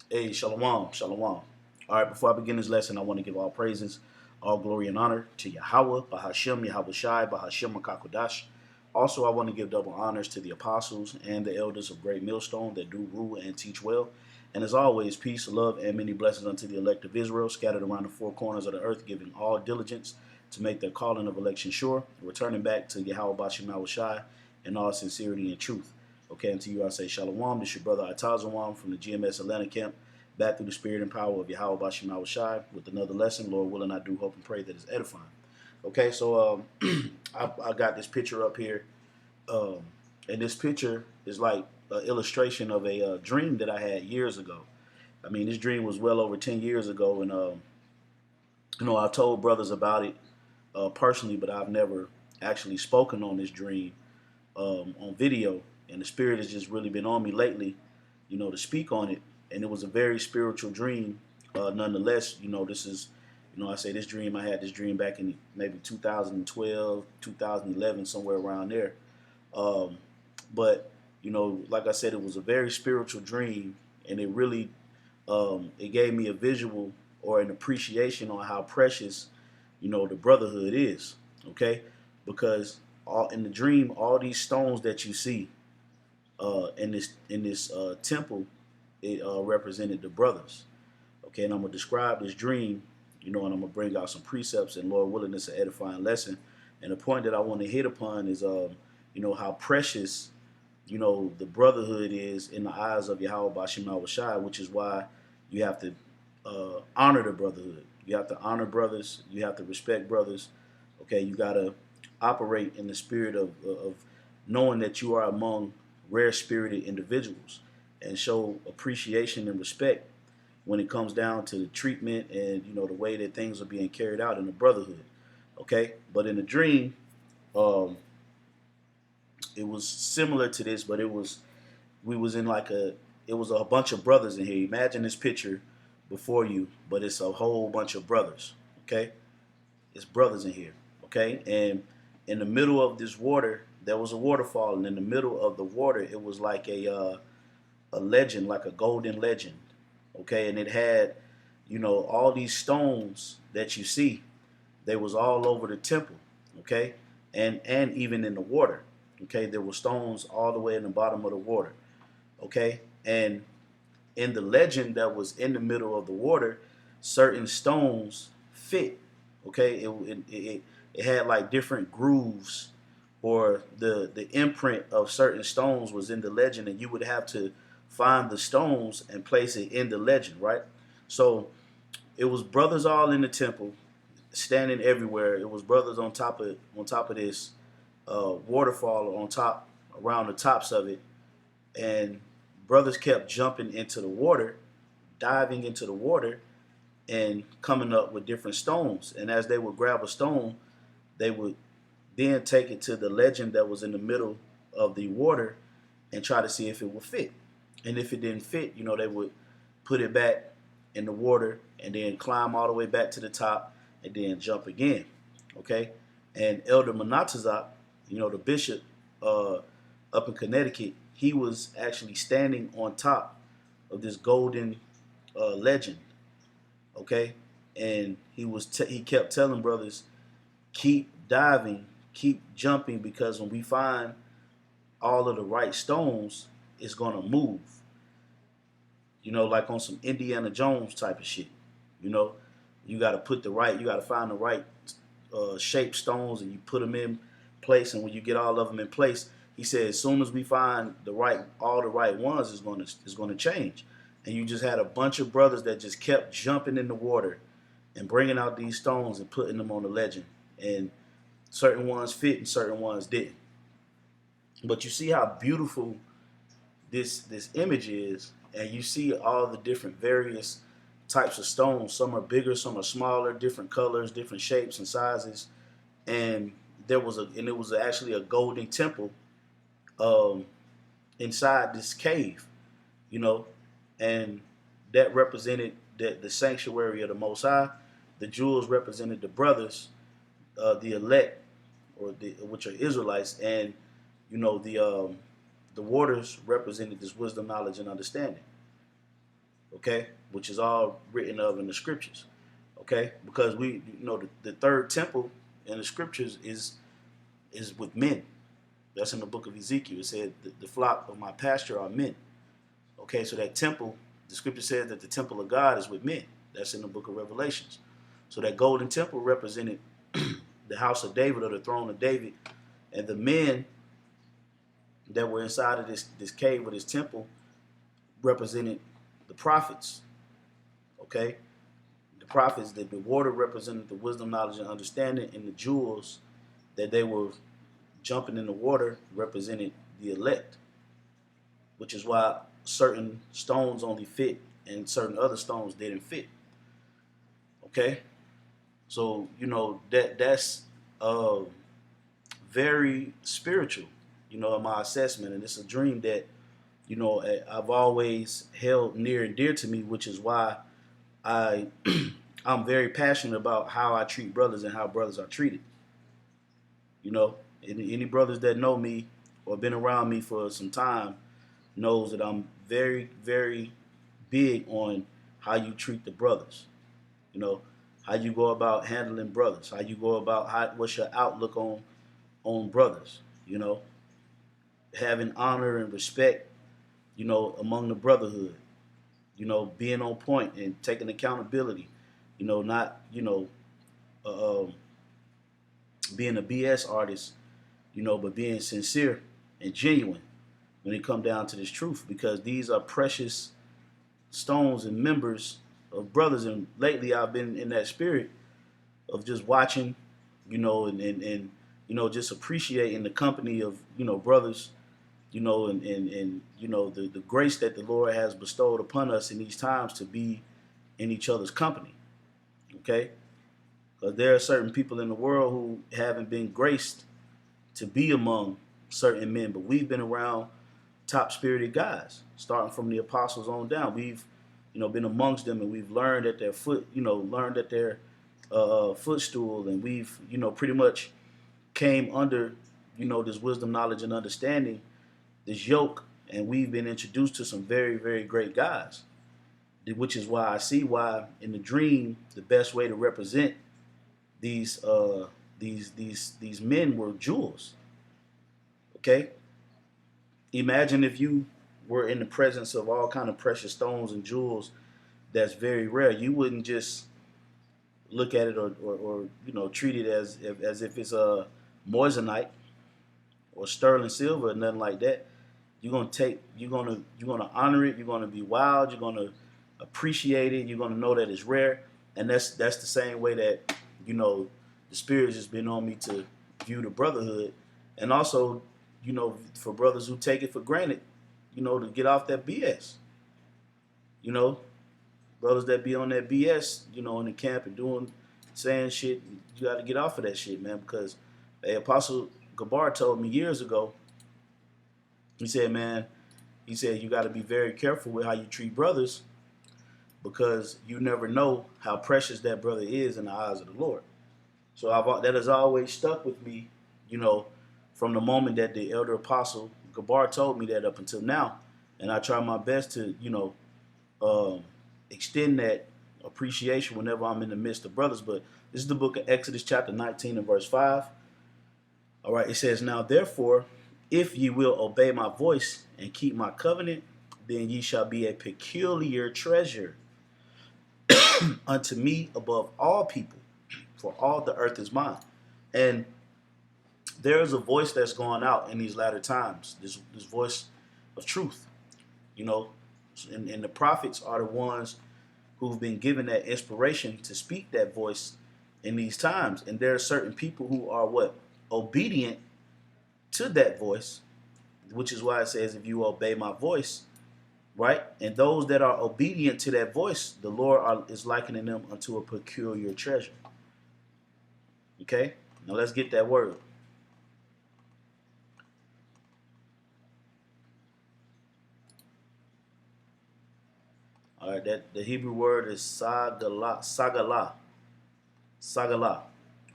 Hey, shalom, shalom. All right, before I begin this lesson, I want to give all praises, all glory and honor to Yahweh, Bahashem, Yahweh Shai, Bahashem, Makakodash. Also, I want to give double honors to the apostles and the elders of Great Millstone that do rule and teach well. And as always, peace, love, and many blessings unto the elect of Israel, scattered around the four corners of the earth, giving all diligence to make their calling of election sure, returning back to Yahweh Bashem Yahweh Shai in all sincerity and truth. Okay, and to you I say shalom. This is your brother Atazawam from the GMS Atlanta camp, back through the spirit and power of Yahweh Bashim Yahweh Shai with another lesson. Lord willing, I do hope and pray that it's edifying. Okay, so I got this picture up here, um, and this picture is like an illustration of a dream that I had years ago. I mean, this dream was well over 10 years ago, and I told brothers about it personally, but I've never actually spoken on this dream on video, and the spirit has just really been on me lately, to speak on it. And it was a very spiritual dream. Nonetheless, this is, I say this dream. I had this dream back in maybe 2012, 2011, somewhere around there. Um, but like I said, it was a very spiritual dream, and it really it gave me a visual or an appreciation on how precious, the brotherhood is. Okay, because all in the dream, all these stones that you see in this temple, it represented the brothers. Okay, and I'm gonna describe this dream, and I'm gonna bring out some precepts and Lord willing, it's an edifying lesson. And the point that I want to hit upon is, how precious, the brotherhood is in the eyes of Yahweh Bashim Yahweh Shai, which is why you have to honor the brotherhood. You have to honor brothers. You have to respect brothers. Okay, you gotta operate in the spirit of knowing that you are among rare spirited individuals and show appreciation and respect when it comes down to the treatment and the way that things are being carried out in the brotherhood. Okay, but in the dream, um, it was similar to this, but we was in like it was a bunch of brothers in here. Imagine this picture before you, but it's a whole bunch of brothers. Okay, it's brothers in here. Okay, and in the middle of this water, there was a waterfall, and in the middle of the water, it was like a legend, like a golden legend. Okay, and it had, all these stones that you see. They was all over the temple. Okay, and even in the water. Okay, there were stones all the way in the bottom of the water. Okay, and in the legend that was in the middle of the water, certain stones fit. Okay, it had like different grooves, or the imprint of certain stones was in the legend, and you would have to find the stones and place it in the legend, right? So it was brothers all in the temple, standing everywhere. It was brothers on top of this waterfall on top, around the tops of it, and brothers kept jumping into the water, diving into the water, and coming up with different stones. And as they would grab a stone, they would then take it to the legend that was in the middle of the water and try to see if it would fit. And if it didn't fit, they would put it back in the water and then climb all the way back to the top and then jump again. Okay? And Elder Manatazak, the bishop up in Connecticut, he was actually standing on top of this golden legend. Okay? And he kept telling brothers, keep diving, keep jumping, because when we find all of the right stones, it's gonna move. Like on some Indiana Jones type of shit. You know, you you gotta find the right shaped stones, and you put them in place. And when you get all of them in place, he said, as soon as we find all the right ones, is gonna change. And you just had a bunch of brothers that just kept jumping in the water and bringing out these stones and putting them on the legend. And certain ones fit and certain ones didn't. But you see how beautiful this image is, and you see all the different various types of stones. Some are bigger, some are smaller, different colors, different shapes and sizes. And it was actually a golden temple um, inside this cave, you know, and that represented the sanctuary of the Most High. The jewels represented the brothers, the elect, which are Israelites, and the waters represented this wisdom, knowledge, and understanding. okay, which is all written of in the scriptures, okay, because the third temple in the scriptures is with men. That's in the book of Ezekiel. It said the flock of my pasture are men. Okay, so that temple, the scripture says that the temple of God is with men. That's in the book of Revelations. So that golden temple represented the house of David, or the throne of David, and the men that were inside of this cave or this temple represented the prophets. Okay, the prophets, the water represented the wisdom, knowledge, and understanding, and the jewels that they were jumping in the water represented the elect, which is why certain stones only fit and certain other stones didn't fit. Okay, so that's uh, very spiritual, in my assessment, and it's a dream that I've always held near and dear to me, which is why I I'm very passionate about how I treat brothers and how brothers are treated. You know, any brothers that know me or been around me for some time knows that I'm very, very big on how you treat the brothers. You know, how you go about handling brothers, how you go about what's your outlook on brothers. You know, having honor and respect. Among the brotherhood. Being on point and taking accountability. Not being a BS artist. But being sincere and genuine when it come down to this truth, because these are precious stones and members of brothers. And lately I've been in that spirit of just watching, and just appreciating the company of, brothers, and the grace that the Lord has bestowed upon us in these times to be in each other's company. Okay? Because there are certain people in the world who haven't been graced to be among certain men, but we've been around top spirited guys, starting from the apostles on down. We've, been amongst them, and we've learned at their footstool, and we've, pretty much came under, this wisdom, knowledge, and understanding, this yoke, and we've been introduced to some very, very great guys, which is why I see why in the dream the best way to represent these men were jewels. Okay, imagine if you were in the presence of all kind of precious stones and jewels that's very rare. You wouldn't just look at it or treat it as if it's a moissanite or sterling silver or nothing like that. You're gonna honor it. You're gonna be wild. You're gonna appreciate it. You're gonna know that it's rare, and that's the same way that the Spirit has been on me to view the brotherhood, and also for brothers who take it for granted, to get off that BS. You know, brothers that be on that BS, in the camp and saying shit, you got to get off of that shit, man, because Apostle Gabar told me years ago. He said, man, you got to be very careful with how you treat brothers, because you never know how precious that brother is in the eyes of the Lord. So that has always stuck with me, from the moment that the elder apostle Gabar told me that up until now. And I try my best to, extend that appreciation whenever I'm in the midst of brothers. But this is the book of Exodus chapter 19 and verse 5. All right, it says, now therefore, if ye will obey my voice and keep my covenant, then ye shall be a peculiar treasure unto me above all people, for all the earth is mine. And there is a voice that's going out in these latter times, this voice of truth, and the prophets are the ones who've been given that inspiration to speak that voice in these times. And there are certain people who are obedient to that voice, which is why it says, if you obey my voice, right? And those that are obedient to that voice, the Lord is likening them unto a peculiar treasure. Okay? Now let's get that word. All right, the Hebrew word is sagala,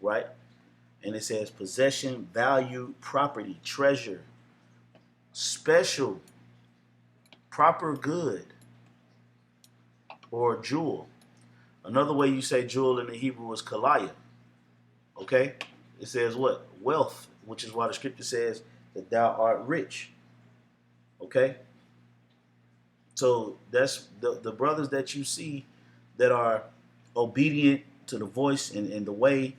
right? And it says possession, value, property, treasure, special, proper good, or jewel. Another way you say jewel in the Hebrew is kalaya. Okay? It says what? Wealth, which is why the scripture says that thou art rich. Okay? So that's the brothers that you see that are obedient to the voice and the way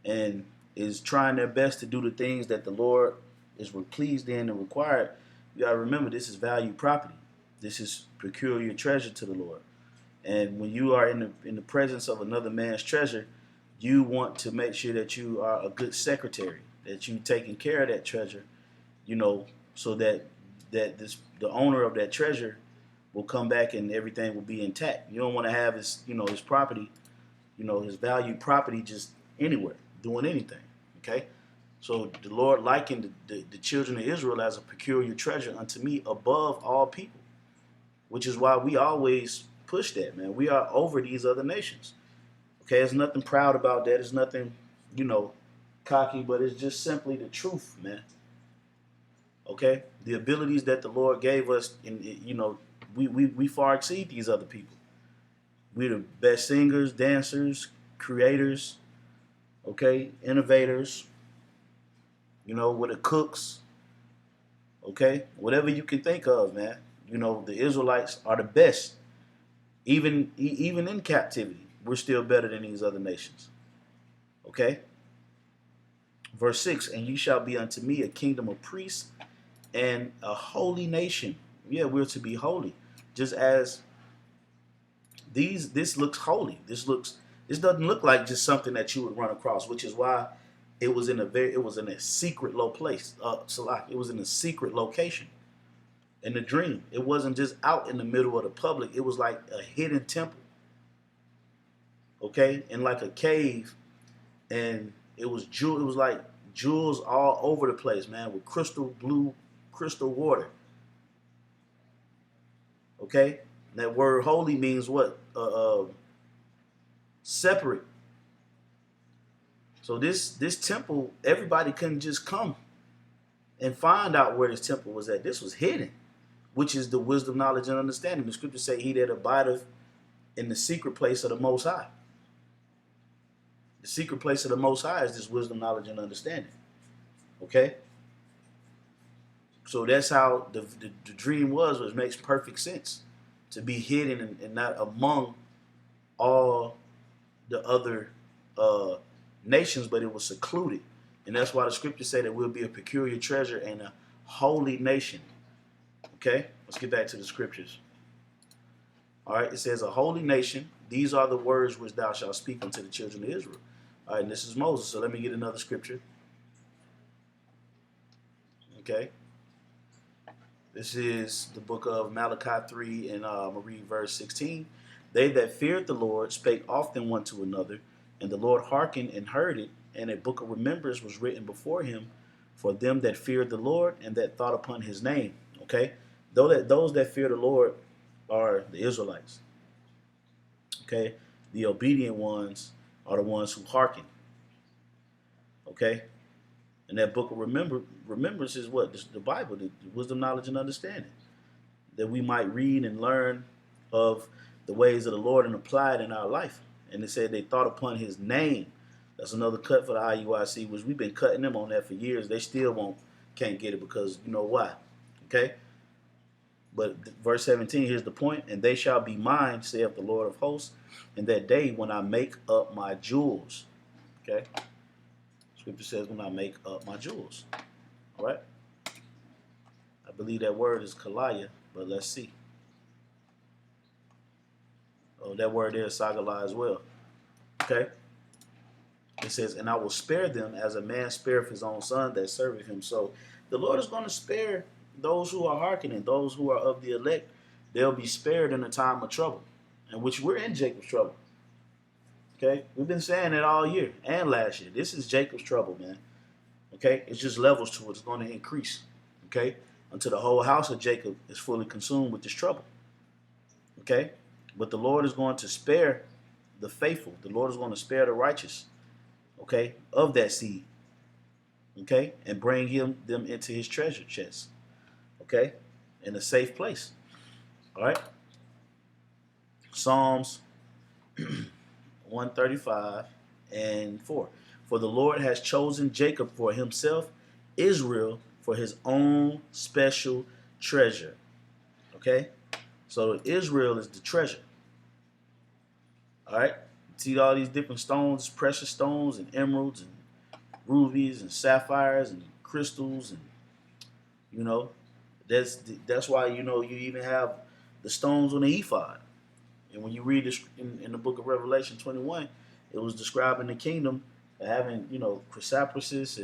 and is trying their best to do the things that the Lord is pleased in and required. You gotta remember this is valued property. This is peculiar treasure to the Lord. And when you are in the presence of another man's treasure, you want to make sure that you are a good secretary, that you taking care of that treasure, you know, so that the owner of that treasure will come back and everything will be intact. You don't want to have his his property, his valued property just anywhere doing anything. Okay, so the Lord likened the children of Israel as a peculiar treasure unto me above all people, which is why we always push that, man. We are over these other nations. Okay, there's nothing proud about that. There's nothing, cocky, but it's just simply the truth, man. Okay, the abilities that the Lord gave us, we far exceed these other people. We're the best singers, dancers, creators, okay, innovators. We're the cooks. Okay, whatever you can think of, man. The Israelites are the best. Even in captivity, we're still better than these other nations. Okay. Verse 6, and you shall be unto me a kingdom of priests and a holy nation. Yeah, we're to be holy. Just as this looks holy. This doesn't look like just something that you would run across, which is why it was in a secret low place. It was in a secret location. In the dream, it wasn't just out in the middle of the public. It was like a hidden temple. Okay, in like a cave, and it was like jewels all over the place, man, with crystal water. Okay, and that word holy means what? Separate. So this temple, everybody couldn't just come and find out where this temple was at. This was hidden, which is the wisdom, knowledge, and understanding. The scriptures say, "He that abideth in the secret place of the Most High." The secret place of the Most High is this wisdom, knowledge, and understanding. Okay? So that's how the dream was, which makes perfect sense. To be hidden and not among all the other nations, but it was secluded. And that's why the scriptures say that we'll be a peculiar treasure and a holy nation. Okay? Let's get back to the scriptures. All right, it says, a holy nation, these are the words which thou shalt speak unto the children of Israel. All right, and this is Moses. So let me get another scripture. Okay. This is the book of Malachi 3, and I'm going to read verse 16. They that feared the Lord spake often one to another, and the Lord hearkened and heard it, and a book of remembrance was written before him for them that feared the Lord and that thought upon his name. Okay. Those that fear the Lord are the Israelites. Okay. The obedient ones are the ones who hearken. Okay. And that book of remembrance is what? The Bible, the wisdom, knowledge, and understanding. That we might read and learn of the ways of the Lord and apply it in our life. And it said they thought upon his name. That's another cut for the IUIC, which we've been cutting them on that for years. They still can't get it because you know why. Okay? But verse 17, here's the point. And they shall be mine, saith the Lord of hosts, in that day when I make up my jewels. Okay? Scripture says when I make up my jewels. All right? I believe that word is kalaya, but let's see. Oh, that word there is sagala as well. Okay? It says, and I will spare them as a man spareth his own son that serveth him. So the Lord is going to spare those who are hearkening, those who are of the elect. They'll be spared in a time of trouble, in which we're in Jacob's trouble. Okay? We've been saying it all year and last year. This is Jacob's trouble, man. Okay? It's just levels to it. It's going to increase. Okay? Until the whole house of Jacob is fully consumed with this trouble. Okay? But the Lord is going to spare the faithful. The Lord is going to spare the righteous. Okay? Of that seed. Okay? And bring them into his treasure chest. Okay? In a safe place. All right? Psalms 135 and 4. For the Lord has chosen Jacob for himself, Israel for his own special treasure. Okay? So Israel is the treasure. All right? See all these different stones, precious stones and emeralds and rubies and sapphires and crystals, and you know, that's why you even have the stones on the ephod. And when you read this in the book of Revelation 21, it was describing the kingdom having chrysoprases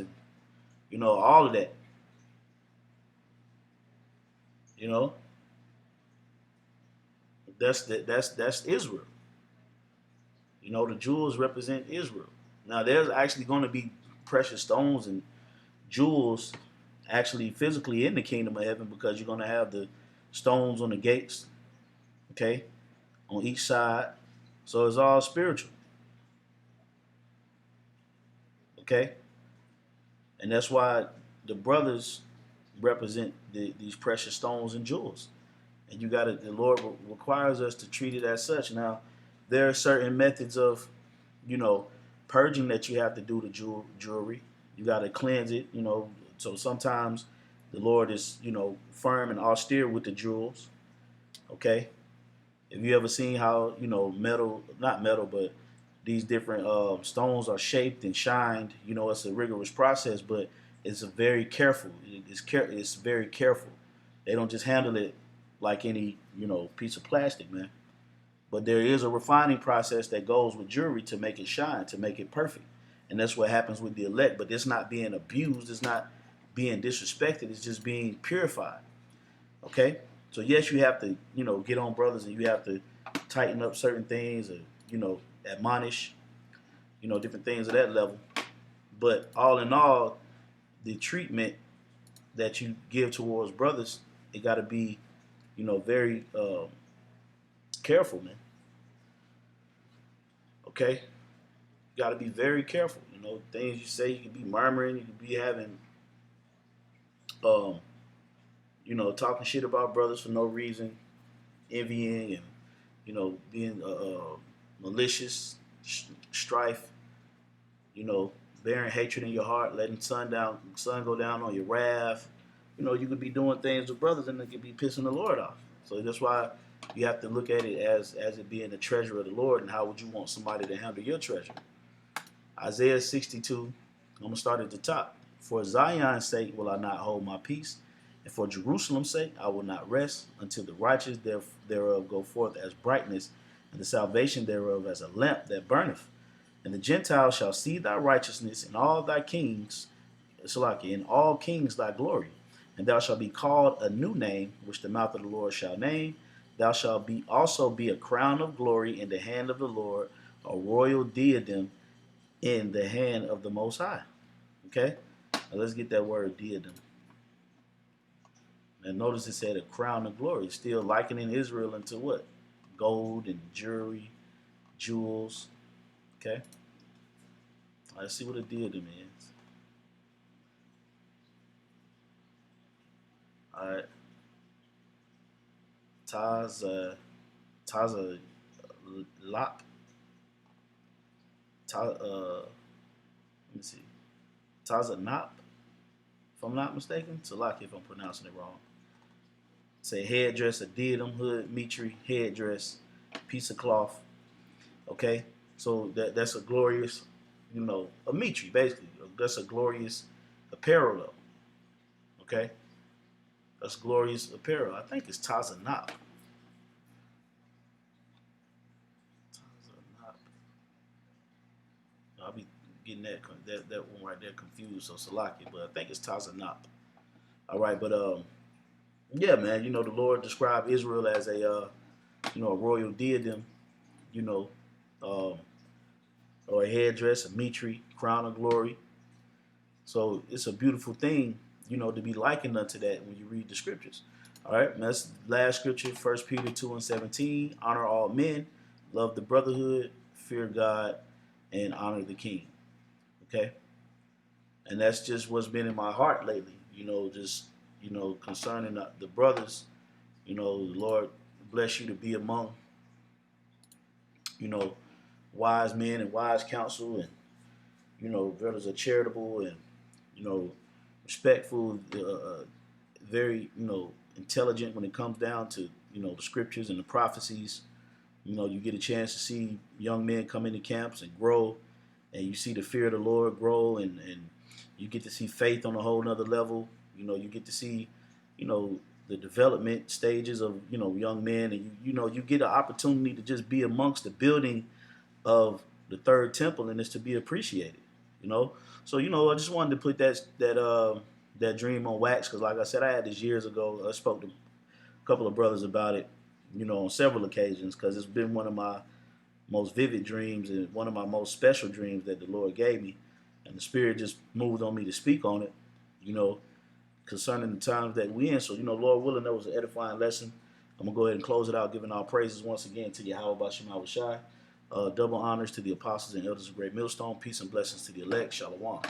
and all of that. You know, that's Israel. The jewels represent Israel. Now there's actually going to be precious stones and jewels actually physically in the kingdom of heaven, because you're going to have the stones on the gates, okay, on each side. So it's all spiritual, okay? And that's why the brothers represent these precious stones and jewels. And the Lord requires us to treat it as such. Now, there are certain methods of, purging that you have to do to jewelry. You got to cleanse it, So sometimes the Lord is, firm and austere with the jewels, okay? Have you ever seen how, metal, not metal, but these different stones are shaped and shined? It's a rigorous process, but it's very careful. It's very careful. They don't just handle it like any, piece of plastic, man. But there is a refining process that goes with jewelry to make it shine, to make it perfect. And that's what happens with the elect. But it's not being abused. It's not being disrespected. It's just being purified. Okay? So yes, you have to, get on brothers, and you have to tighten up certain things, or, admonish, different things of that level. But all in all, the treatment that you give towards brothers, it got to be, very careful, man. Okay? You got to be very careful. Things you say, you could be murmuring, you could be having, um, talking shit about brothers for no reason, envying, and being malicious, strife, bearing hatred in your heart, letting sun go down on your wrath. You could be doing things with brothers, and it could be pissing the Lord off. So that's why you have to look at it as it being the treasure of the Lord, and how would you want somebody to handle your treasure. Isaiah 62, I'm going to start at the top. For Zion's sake will I not hold my peace, and for Jerusalem's sake I will not rest, until the righteous thereof go forth as brightness, and the salvation thereof as a lamp that burneth. And the Gentiles shall see thy righteousness, and all thy kings, in all kings thy glory. And thou shalt be called a new name, which the mouth of the Lord shall name. Thou shalt also be a crown of glory in the hand of the Lord, a royal diadem in the hand of the Most High. Okay? Now let's get that word diadem. And notice it said a crown of glory, still likening Israel into what? Gold and jewelry, jewels. Okay? Let's see what a diadem is. All right. Taza Lop. Let me see. Tazanop, if I'm not mistaken. Salaki if I'm pronouncing it wrong. Say headdress, a diadem, hood, mitre, headdress, piece of cloth. Okay? So that's a glorious, a mitre, basically. That's a glorious apparel, though. Okay? That's glorious apparel. I think it's Tazanop. I'll be getting that one right there confused, so Salaki, but I think it's Tazanop. All right, but yeah, man, the Lord described Israel as a royal diadem, um, or a headdress, a mitre, crown of glory. So it's a beautiful thing, to be likened unto that when you read the scriptures. All right, and that's the last scripture, 1 Peter 2:17. Honor all men, love the brotherhood, fear God, and honor the king. Okay? And that's just what's been in my heart lately, concerning the brothers. The Lord bless you to be among, you know, wise men and wise counsel, and brothers are charitable and respectful, very intelligent when it comes down to the scriptures and the prophecies. You get a chance to see young men come into camps and grow, and you see the fear of the Lord grow, and you get to see faith on a whole nother level. You get to see, the development stages of young men, and you get an opportunity to just be amongst the building of the third temple, and it's to be appreciated. You know, so I just wanted to put that dream on wax because, like I said, I had this years ago. I spoke to a couple of brothers about it, on several occasions because it's been one of my most vivid dreams and one of my most special dreams that the Lord gave me, and the Spirit just moved on me to speak on it, you know, concerning the times that we in. So, Lord willing, that was an edifying lesson. I'm gonna go ahead and close it out, giving our praises once again to Yahweh Bashim Shai. Double honors to the apostles and elders of Great Millstone. Peace and blessings to the elect. Shalom.